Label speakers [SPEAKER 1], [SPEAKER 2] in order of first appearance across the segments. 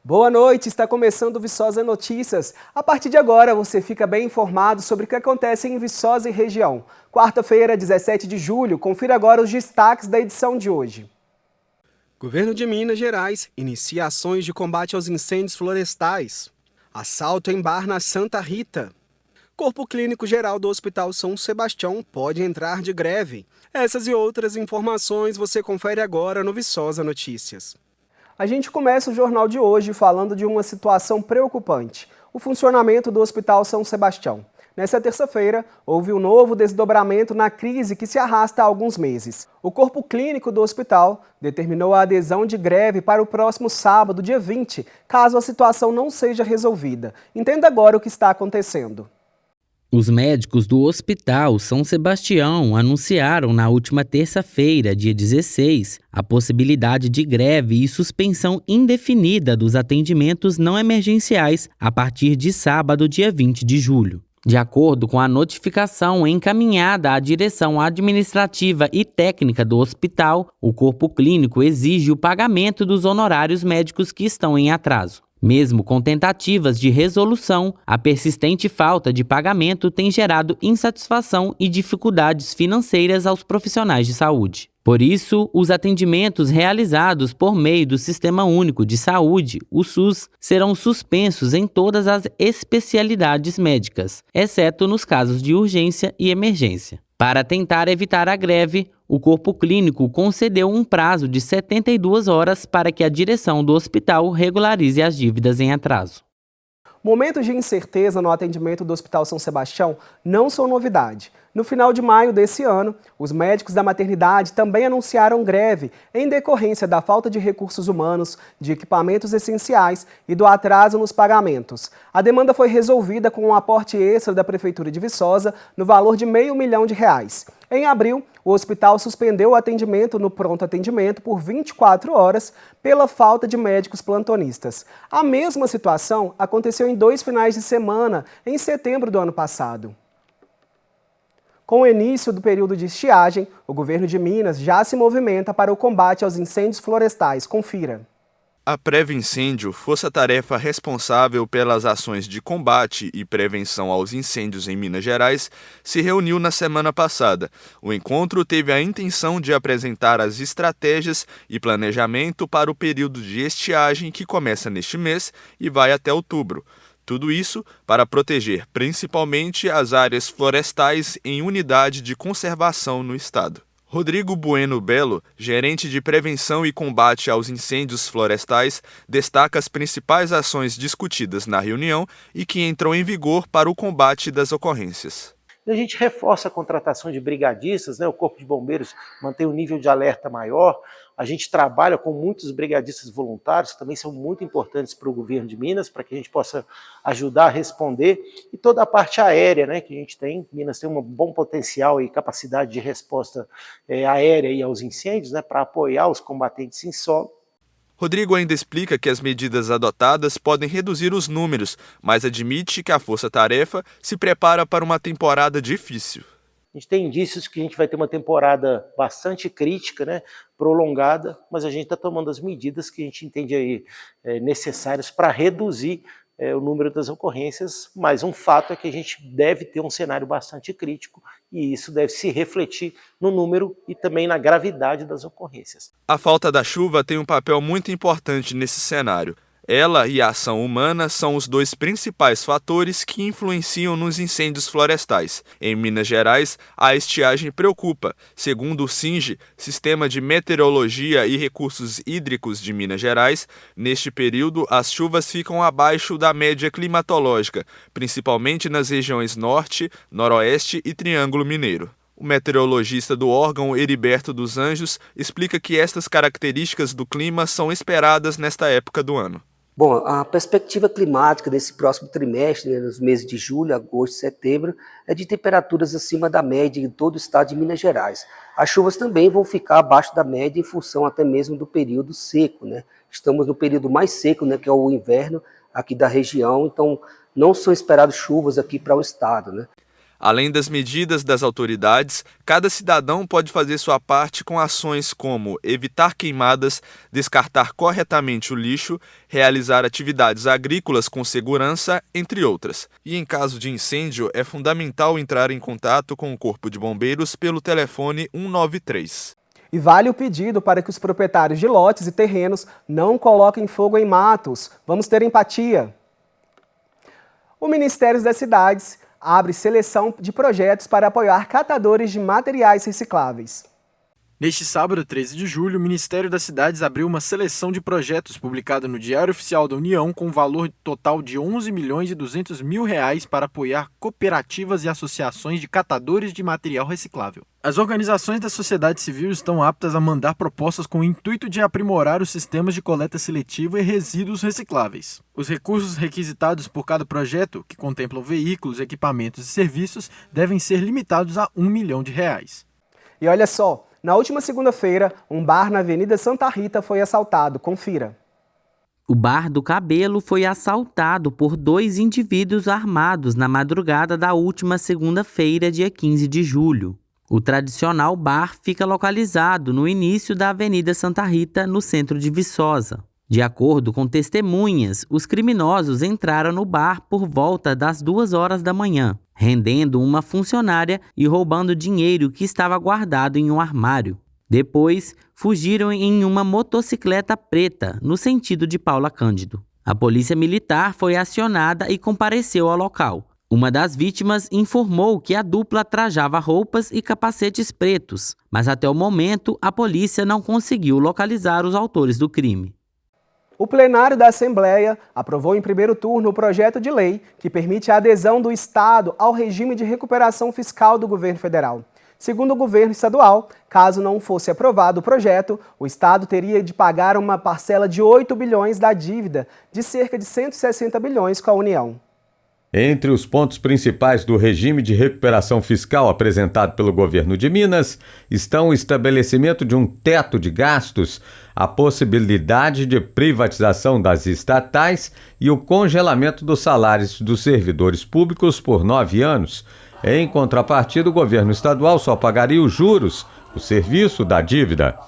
[SPEAKER 1] Boa noite, está começando o Viçosa Notícias. A partir de agora, você fica bem informado sobre o que acontece em Viçosa e região. Quarta-feira, 17 de julho, confira agora os destaques da edição de hoje. Governo de Minas Gerais inicia ações de combate aos incêndios florestais. Assalto em bar na Santa Rita. Corpo Clínico Geral do Hospital São Sebastião pode entrar de greve. Essas e outras informações você confere agora no Viçosa Notícias. A gente começa o jornal de hoje falando de uma situação preocupante: o funcionamento do Hospital São Sebastião. Nessa terça-feira, houve um novo desdobramento na crise que se arrasta há alguns meses. O corpo clínico do hospital determinou a adesão de greve para o próximo sábado, dia 20, caso a situação não seja resolvida. Entenda agora o que está acontecendo.
[SPEAKER 2] Os médicos do Hospital São Sebastião anunciaram na última terça-feira, dia 16, a possibilidade de greve e suspensão indefinida dos atendimentos não emergenciais a partir de sábado, dia 20 de julho. De acordo com a notificação encaminhada à direção administrativa e técnica do hospital, o corpo clínico exige o pagamento dos honorários médicos que estão em atraso. Mesmo com tentativas de resolução, a persistente falta de pagamento tem gerado insatisfação e dificuldades financeiras aos profissionais de saúde. Por isso, os atendimentos realizados por meio do Sistema Único de Saúde, o SUS, serão suspensos em todas as especialidades médicas, exceto nos casos de urgência e emergência. Para tentar evitar a greve, o corpo clínico concedeu um prazo de 72 horas para que a direção do hospital regularize as dívidas em atraso.
[SPEAKER 1] Momentos de incerteza no atendimento do Hospital São Sebastião não são novidade. No final de maio desse ano, os médicos da maternidade também anunciaram greve em decorrência da falta de recursos humanos, de equipamentos essenciais e do atraso nos pagamentos. A demanda foi resolvida com um aporte extra da Prefeitura de Viçosa no valor de R$500 mil. Em abril, o hospital suspendeu o atendimento no pronto atendimento por 24 horas pela falta de médicos plantonistas. A mesma situação aconteceu em 2 finais de semana, em setembro do ano passado. Com o início do período de estiagem, o governo de Minas já se movimenta para o combate aos incêndios florestais. Confira.
[SPEAKER 3] A Preva-Incêndio, força-tarefa responsável pelas ações de combate e prevenção aos incêndios em Minas Gerais, se reuniu na semana passada. O encontro teve a intenção de apresentar as estratégias e planejamento para o período de estiagem que começa neste mês e vai até outubro. Tudo isso para proteger principalmente as áreas florestais em unidade de conservação no estado. Rodrigo Bueno Belo, gerente de prevenção e combate aos incêndios florestais, destaca as principais ações discutidas na reunião e que entram em vigor para o combate das ocorrências.
[SPEAKER 4] A gente reforça a contratação de brigadistas, né? O Corpo de Bombeiros mantém um nível de alerta maior. A gente trabalha com muitos brigadistas voluntários, que também são muito importantes para o governo de Minas, para que a gente possa ajudar a responder. E toda a parte aérea, né, que a gente tem. Minas tem um bom potencial e capacidade de resposta aérea e aos incêndios, né, para apoiar os combatentes em solo.
[SPEAKER 3] Rodrigo ainda explica que as medidas adotadas podem reduzir os números, mas admite que a força-tarefa se prepara para uma temporada difícil.
[SPEAKER 4] A gente tem indícios que a gente vai ter uma temporada bastante crítica, né, prolongada, mas a gente está tomando as medidas que a gente entende aí necessárias para reduzir o número das ocorrências, mas um fato é que a gente deve ter um cenário bastante crítico e isso deve se refletir no número e também na gravidade das ocorrências.
[SPEAKER 3] A falta da chuva tem um papel muito importante nesse cenário. Ela e a ação humana são os 2 principais fatores que influenciam nos incêndios florestais. Em Minas Gerais, a estiagem preocupa. Segundo o SINGE, Sistema de Meteorologia e Recursos Hídricos de Minas Gerais, neste período as chuvas ficam abaixo da média climatológica, principalmente nas regiões Norte, Noroeste e Triângulo Mineiro. O meteorologista do órgão, Heriberto dos Anjos, explica que estas características do clima são esperadas nesta época do ano.
[SPEAKER 5] Bom, a perspectiva climática desse próximo trimestre, né, nos meses de julho, agosto e setembro, é de temperaturas acima da média em todo o estado de Minas Gerais. As chuvas também vão ficar abaixo da média em função até mesmo do período seco, né? Estamos no período mais seco, né, que é o inverno aqui da região, então não são esperadas chuvas aqui para o estado, né?
[SPEAKER 3] Além das medidas das autoridades, cada cidadão pode fazer sua parte com ações como evitar queimadas, descartar corretamente o lixo, realizar atividades agrícolas com segurança, entre outras. E em caso de incêndio, é fundamental entrar em contato com o Corpo de Bombeiros pelo telefone 193.
[SPEAKER 1] E vale o pedido para que os proprietários de lotes e terrenos não coloquem fogo em matos. Vamos ter empatia. O Ministério das Cidades abre seleção de projetos para apoiar catadores de materiais recicláveis.
[SPEAKER 6] Neste sábado, 13 de julho, o Ministério das Cidades abriu uma seleção de projetos publicada no Diário Oficial da União com valor total de R$ 11.200.000 para apoiar cooperativas e associações de catadores de material reciclável. As organizações da sociedade civil estão aptas a mandar propostas com o intuito de aprimorar os sistemas de coleta seletiva e resíduos recicláveis. Os recursos requisitados por cada projeto, que contemplam veículos, equipamentos e serviços, devem ser limitados a R$ 1 milhão.
[SPEAKER 1] E olha só, na última segunda-feira, um bar na Avenida Santa Rita foi assaltado. Confira.
[SPEAKER 2] O Bar do Cabelo foi assaltado por 2 indivíduos armados na madrugada da última segunda-feira, dia 15 de julho. O tradicional bar fica localizado no início da Avenida Santa Rita, no centro de Viçosa. De acordo com testemunhas, os criminosos entraram no bar por volta das 2 horas da manhã, rendendo uma funcionária e roubando dinheiro que estava guardado em um armário. Depois, fugiram em uma motocicleta preta, no sentido de Paula Cândido. A polícia militar foi acionada e compareceu ao local. Uma das vítimas informou que a dupla trajava roupas e capacetes pretos, mas até o momento a polícia não conseguiu localizar os autores do crime.
[SPEAKER 1] O plenário da Assembleia aprovou em primeiro turno o projeto de lei que permite a adesão do Estado ao regime de recuperação fiscal do governo federal. Segundo o governo estadual, caso não fosse aprovado o projeto, o Estado teria de pagar uma parcela de 8 bilhões da dívida de cerca de 160 bilhões com a União.
[SPEAKER 7] Entre os pontos principais do regime de recuperação fiscal apresentado pelo governo de Minas estão o estabelecimento de um teto de gastos, a possibilidade de privatização das estatais e o congelamento dos salários dos servidores públicos por 9 anos. Em contrapartida, o governo estadual só pagaria os juros, o serviço da dívida.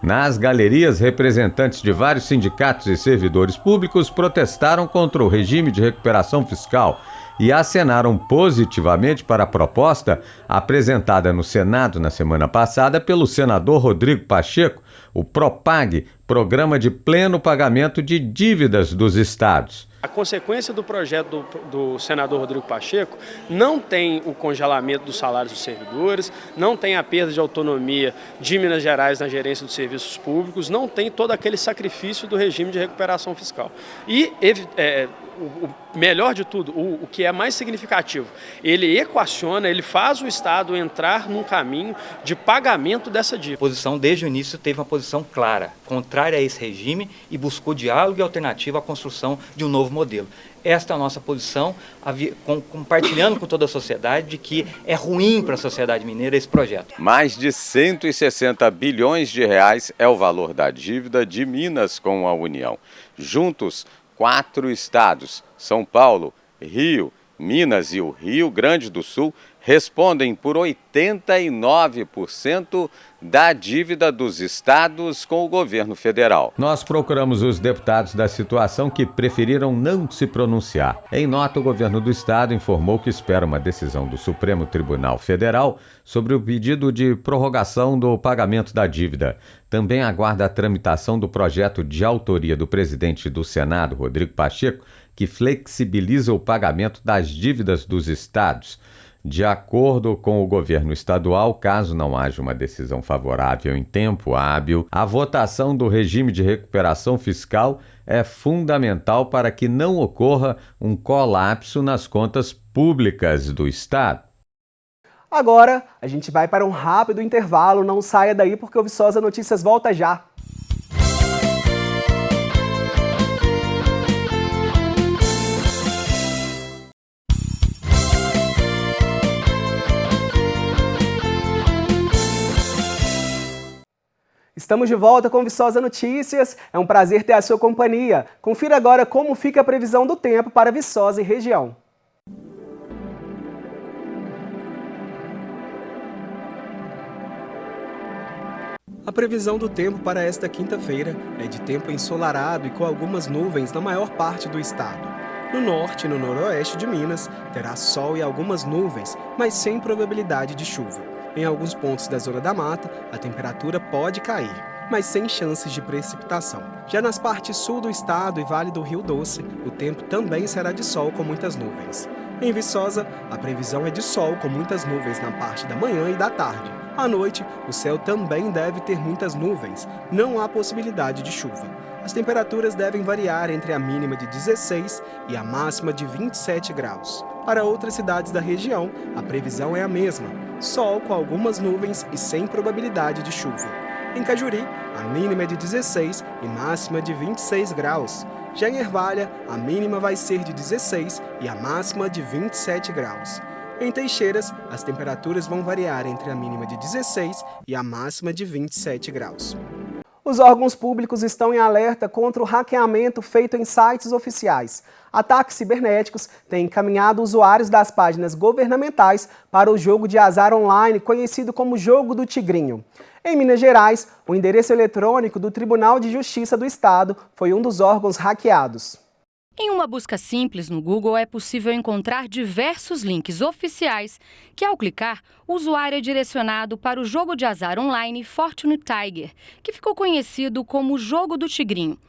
[SPEAKER 7] Nas galerias, representantes de vários sindicatos e servidores públicos protestaram contra o regime de recuperação fiscal e acenaram positivamente para a proposta apresentada no Senado na semana passada pelo senador Rodrigo Pacheco, o PROPAG, Programa de Pleno Pagamento de Dívidas dos Estados.
[SPEAKER 8] A consequência do projeto do senador Rodrigo Pacheco não tem o congelamento dos salários dos servidores, não tem a perda de autonomia de Minas Gerais na gerência dos serviços públicos, não tem todo aquele sacrifício do regime de recuperação fiscal. E o melhor de tudo, o que é mais significativo, ele equaciona, ele faz o Estado entrar num caminho de pagamento dessa dívida.
[SPEAKER 9] A posição desde o início teve uma posição clara, contrária a esse regime e buscou diálogo e alternativa à construção de um novo modelo. Esta é a nossa posição, compartilhando com toda a sociedade de que é ruim para a sociedade mineira esse projeto.
[SPEAKER 7] Mais de 160 bilhões de reais é o valor da dívida de Minas com a União. Juntos, 4 estados, São Paulo, Rio, Minas e o Rio Grande do Sul, respondem por 89% da dívida dos estados com o governo federal. Nós procuramos os deputados da situação que preferiram não se pronunciar. Em nota, o governo do estado informou que espera uma decisão do Supremo Tribunal Federal sobre o pedido de prorrogação do pagamento da dívida. Também aguarda a tramitação do projeto de autoria do presidente do Senado, Rodrigo Pacheco, que flexibiliza o pagamento das dívidas dos estados. De acordo com o governo estadual, caso não haja uma decisão favorável em tempo hábil, a votação do regime de recuperação fiscal é fundamental para que não ocorra um colapso nas contas públicas do Estado.
[SPEAKER 1] Agora, a gente vai para um rápido intervalo. Não saia daí porque o Viçosa Notícias volta já. Estamos de volta com Viçosa Notícias. É um prazer ter a sua companhia. Confira agora como fica a previsão do tempo para Viçosa e região. A previsão do tempo para esta quinta-feira é de tempo ensolarado e com algumas nuvens na maior parte do estado. No norte e no noroeste de Minas, terá sol e algumas nuvens, mas sem probabilidade de chuva. Em alguns pontos da Zona da Mata, a temperatura pode cair, mas sem chances de precipitação. Já nas partes sul do estado e Vale do Rio Doce, o tempo também será de sol com muitas nuvens. Em Viçosa, a previsão é de sol com muitas nuvens na parte da manhã e da tarde. À noite, o céu também deve ter muitas nuvens, não há possibilidade de chuva. As temperaturas devem variar entre a mínima de 16 e a máxima de 27 graus. Para outras cidades da região, a previsão é a mesma: sol com algumas nuvens e sem probabilidade de chuva. Em Cajuri, a mínima é de 16 e máxima de 26 graus. Já em Ervalha, a mínima vai ser de 16 e a máxima de 27 graus. Em Teixeiras, as temperaturas vão variar entre a mínima de 16 e a máxima de 27 graus. Os órgãos públicos estão em alerta contra o hackeamento feito em sites oficiais. Ataques cibernéticos têm encaminhado usuários das páginas governamentais para o jogo de azar online conhecido como Jogo do Tigrinho. Em Minas Gerais, o endereço eletrônico do Tribunal de Justiça do Estado foi um dos órgãos hackeados.
[SPEAKER 10] Em uma busca simples no Google é possível encontrar diversos links oficiais que, ao clicar, o usuário é direcionado para o jogo de azar online Fortune Tiger, que ficou conhecido como Jogo do Tigrinho.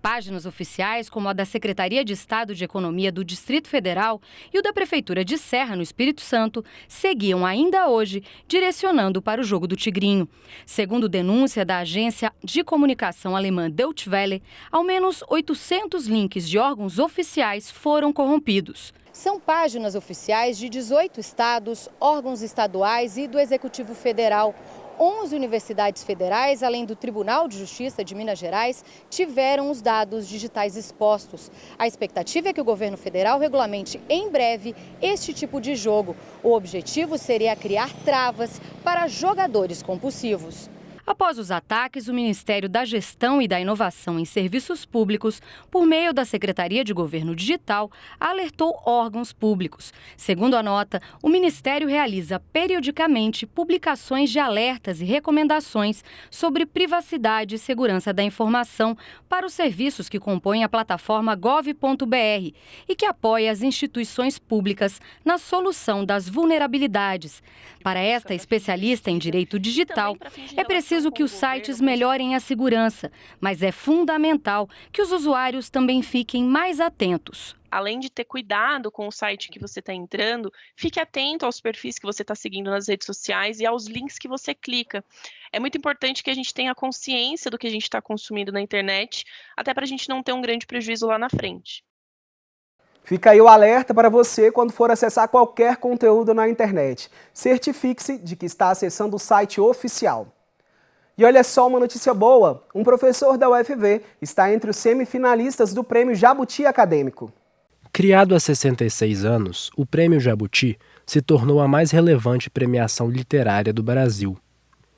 [SPEAKER 10] Páginas oficiais, como a da Secretaria de Estado de Economia do Distrito Federal e o da Prefeitura de Serra, no Espírito Santo, seguiam ainda hoje direcionando para o Jogo do Tigrinho. Segundo denúncia da agência de comunicação alemã Deutsche Welle, ao menos 800 links de órgãos oficiais foram corrompidos. São páginas oficiais de 18 estados, órgãos estaduais e do Executivo Federal. 11 universidades federais, além do Tribunal de Justiça de Minas Gerais, tiveram os dados digitais expostos. A expectativa é que o governo federal regulamente em breve este tipo de jogo. O objetivo seria criar travas para jogadores compulsivos. Após os ataques, o Ministério da Gestão e da Inovação em Serviços Públicos, por meio da Secretaria de Governo Digital, alertou órgãos públicos. Segundo a nota, o Ministério realiza periodicamente publicações de alertas e recomendações sobre privacidade e segurança da informação para os serviços que compõem a plataforma gov.br e que apoia as instituições públicas na solução das vulnerabilidades. Para esta especialista em direito digital, é preciso que os sites melhorem a segurança, mas é fundamental que os usuários também fiquem mais atentos.
[SPEAKER 11] Além de ter cuidado com o site que você está entrando, fique atento aos perfis que você está seguindo nas redes sociais e aos links que você clica. É muito importante que a gente tenha consciência do que a gente está consumindo na internet, até para a gente não ter um grande prejuízo lá na frente.
[SPEAKER 1] Fica aí o alerta para você quando for acessar qualquer conteúdo na internet. Certifique-se de que está acessando o site oficial. E olha só uma notícia boa, um professor da UFV está entre os semifinalistas do Prêmio Jabuti Acadêmico.
[SPEAKER 12] Criado há 66 anos, o Prêmio Jabuti se tornou a mais relevante premiação literária do Brasil.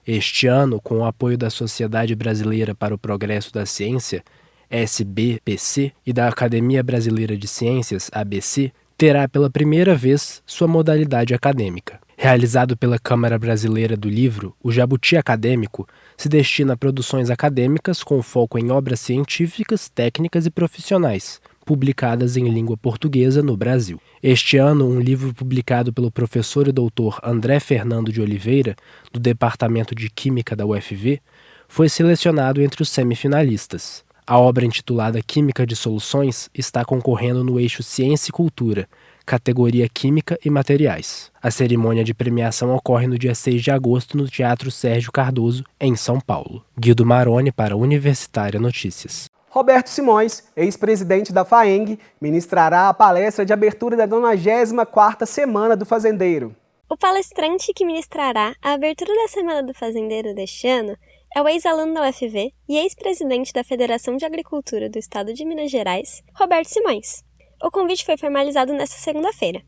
[SPEAKER 12] Este ano, com o apoio da Sociedade Brasileira para o Progresso da Ciência, SBPC, e da Academia Brasileira de Ciências, ABC, terá pela primeira vez sua modalidade acadêmica. Realizado pela Câmara Brasileira do Livro, o Jabuti Acadêmico se destina a produções acadêmicas com foco em obras científicas, técnicas e profissionais, publicadas em língua portuguesa no Brasil. Este ano, um livro publicado pelo professor e doutor André Fernando de Oliveira, do Departamento de Química da UFV, foi selecionado entre os semifinalistas. A obra intitulada Química de Soluções está concorrendo no eixo Ciência e Cultura, categoria Química e Materiais. A cerimônia de premiação ocorre no dia 6 de agosto no Teatro Sérgio Cardoso, em São Paulo. Guido Maroni para Universitária Notícias.
[SPEAKER 1] Roberto Simões, ex-presidente da FAENG, ministrará a palestra de abertura da 94ª Semana do Fazendeiro.
[SPEAKER 13] O palestrante que ministrará a abertura da Semana do Fazendeiro deste ano é o ex-aluno da UFV e ex-presidente da Federação de Agricultura do Estado de Minas Gerais, Roberto Simões. O convite foi formalizado nesta segunda-feira.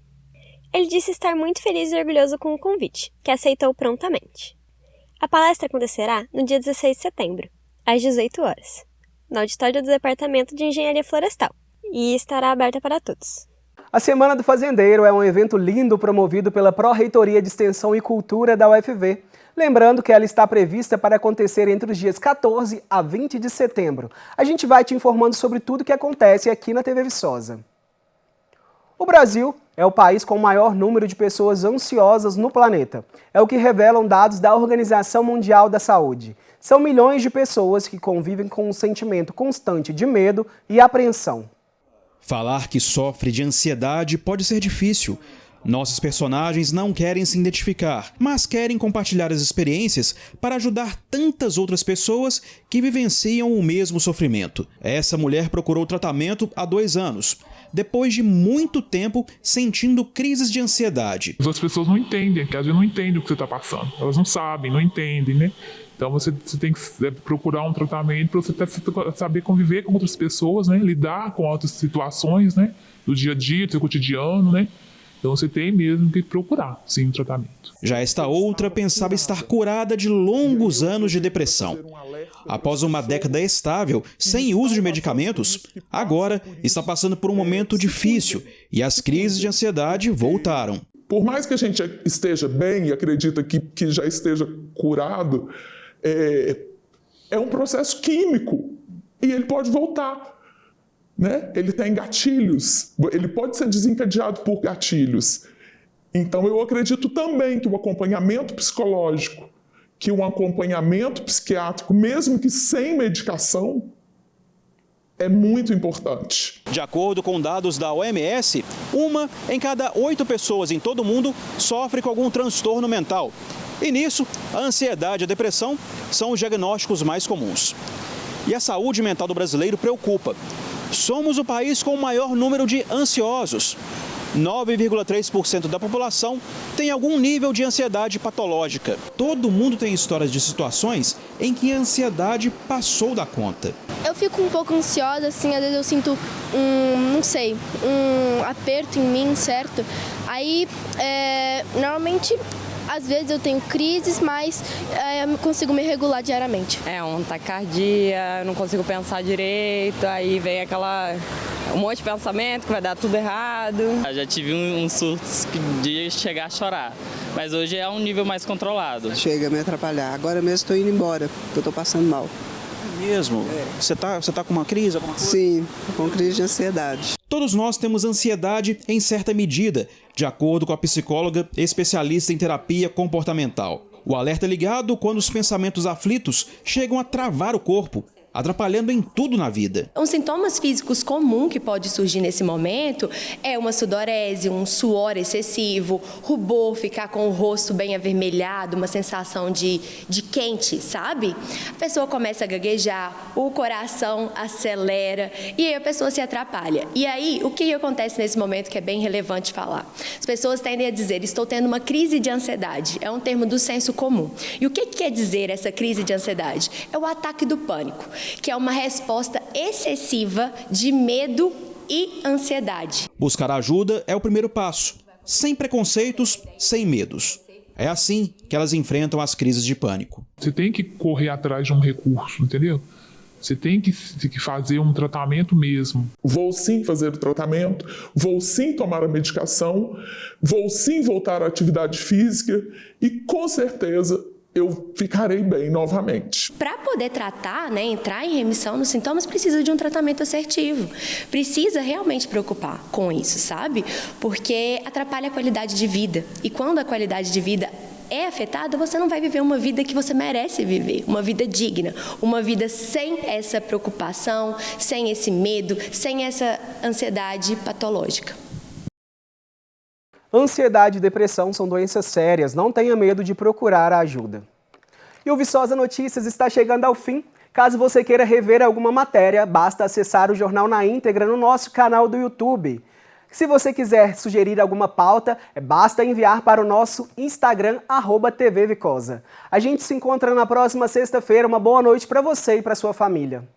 [SPEAKER 13] Ele disse estar muito feliz e orgulhoso com o convite, que aceitou prontamente. A palestra acontecerá no dia 16 de setembro, às 18 horas, no auditório do Departamento de Engenharia Florestal, e estará aberta para todos.
[SPEAKER 1] A Semana do Fazendeiro é um evento lindo promovido pela Pró-Reitoria de Extensão e Cultura da UFV. Lembrando que ela está prevista para acontecer entre os dias 14 a 20 de setembro. A gente vai te informando sobre tudo o que acontece aqui na TV Viçosa. O Brasil é o país com o maior número de pessoas ansiosas no planeta. É o que revelam dados da Organização Mundial da Saúde. São milhões de pessoas que convivem com um sentimento constante de medo e apreensão.
[SPEAKER 14] Falar que sofre de ansiedade pode ser difícil. Nossos personagens não querem se identificar, mas querem compartilhar as experiências para ajudar tantas outras pessoas que vivenciam o mesmo sofrimento. Essa mulher procurou tratamento há 2 anos, depois de muito tempo sentindo crises de ansiedade.
[SPEAKER 15] As pessoas não entendem, que às vezes não entendem o que você está passando. Elas não sabem, não entendem, né? Então você tem que procurar um tratamento para você saber conviver com outras pessoas, né? Lidar com outras situações, né? Do dia a dia, do seu cotidiano, né? Então você tem mesmo que procurar, sim, um tratamento.
[SPEAKER 14] Já esta outra pensava estar curada de longos anos de depressão. Após uma década estável, sem uso de medicamentos, agora está passando por um momento difícil e as crises de ansiedade voltaram.
[SPEAKER 15] Por mais que a gente esteja bem e acredita que já esteja curado, é um processo químico e ele pode voltar. Né? Ele tem gatilhos, ele pode ser desencadeado por gatilhos. Então eu acredito também que o acompanhamento psicológico, que um acompanhamento psiquiátrico, mesmo que sem medicação, é muito importante.
[SPEAKER 14] De acordo com dados da OMS, 1 em cada 8 pessoas em todo o mundo sofre com algum transtorno mental. E nisso, a ansiedade e a depressão são os diagnósticos mais comuns. E a saúde mental do brasileiro preocupa. Somos o país com o maior número de ansiosos. 9,3% da população tem algum nível de ansiedade patológica. Todo mundo tem histórias de situações em que a ansiedade passou da conta.
[SPEAKER 16] Eu fico um pouco ansiosa, assim, às vezes eu sinto um aperto em mim, certo? Aí, normalmente, às vezes eu tenho crises, mas eu consigo me regular diariamente.
[SPEAKER 17] Um taquicardia, não consigo pensar direito, aí vem um monte de pensamento que vai dar tudo errado.
[SPEAKER 18] Eu já tive um surto de chegar a chorar, mas hoje é um nível mais controlado.
[SPEAKER 19] Chega a me atrapalhar. Agora mesmo estou indo embora, porque eu estou passando mal.
[SPEAKER 14] Mesmo? Você tá com uma crise?
[SPEAKER 19] Sim, com crise de ansiedade.
[SPEAKER 14] Todos nós temos ansiedade em certa medida, de acordo com a psicóloga especialista em terapia comportamental. O alerta é ligado quando os pensamentos aflitos chegam a travar o corpo, atrapalhando em tudo na vida.
[SPEAKER 20] Os sintomas físicos comuns que pode surgir nesse momento é uma sudorese, um suor excessivo, rubor, ficar com o rosto bem avermelhado, uma sensação de quente, sabe? A pessoa começa a gaguejar, o coração acelera e aí a pessoa se atrapalha. E aí, o que acontece nesse momento que é bem relevante falar? As pessoas tendem a dizer, estou tendo uma crise de ansiedade, é um termo do senso comum. E o que quer dizer essa crise de ansiedade? É o ataque do pânico, que é uma resposta excessiva de medo e ansiedade.
[SPEAKER 14] Buscar ajuda é o primeiro passo, sem preconceitos, sem medos. É assim que elas enfrentam as crises de pânico.
[SPEAKER 15] Você tem que correr atrás de um recurso, entendeu? Você tem que fazer um tratamento mesmo. Vou sim fazer o tratamento, vou sim tomar a medicação, vou sim voltar à atividade física e com certeza eu ficarei bem novamente.
[SPEAKER 20] Para poder tratar, entrar em remissão nos sintomas, precisa de um tratamento assertivo. Precisa realmente preocupar com isso, sabe? Porque atrapalha a qualidade de vida. E quando a qualidade de vida é afetada, você não vai viver uma vida que você merece viver, uma vida digna, uma vida sem essa preocupação, sem esse medo, sem essa ansiedade patológica.
[SPEAKER 1] Ansiedade e depressão são doenças sérias, não tenha medo de procurar a ajuda. E o Viçosa Notícias está chegando ao fim. Caso você queira rever alguma matéria, basta acessar o jornal na íntegra no nosso canal do YouTube. Se você quiser sugerir alguma pauta, basta enviar para o nosso Instagram, @TVVicosa. A gente se encontra na próxima sexta-feira. Uma boa noite para você e para sua família.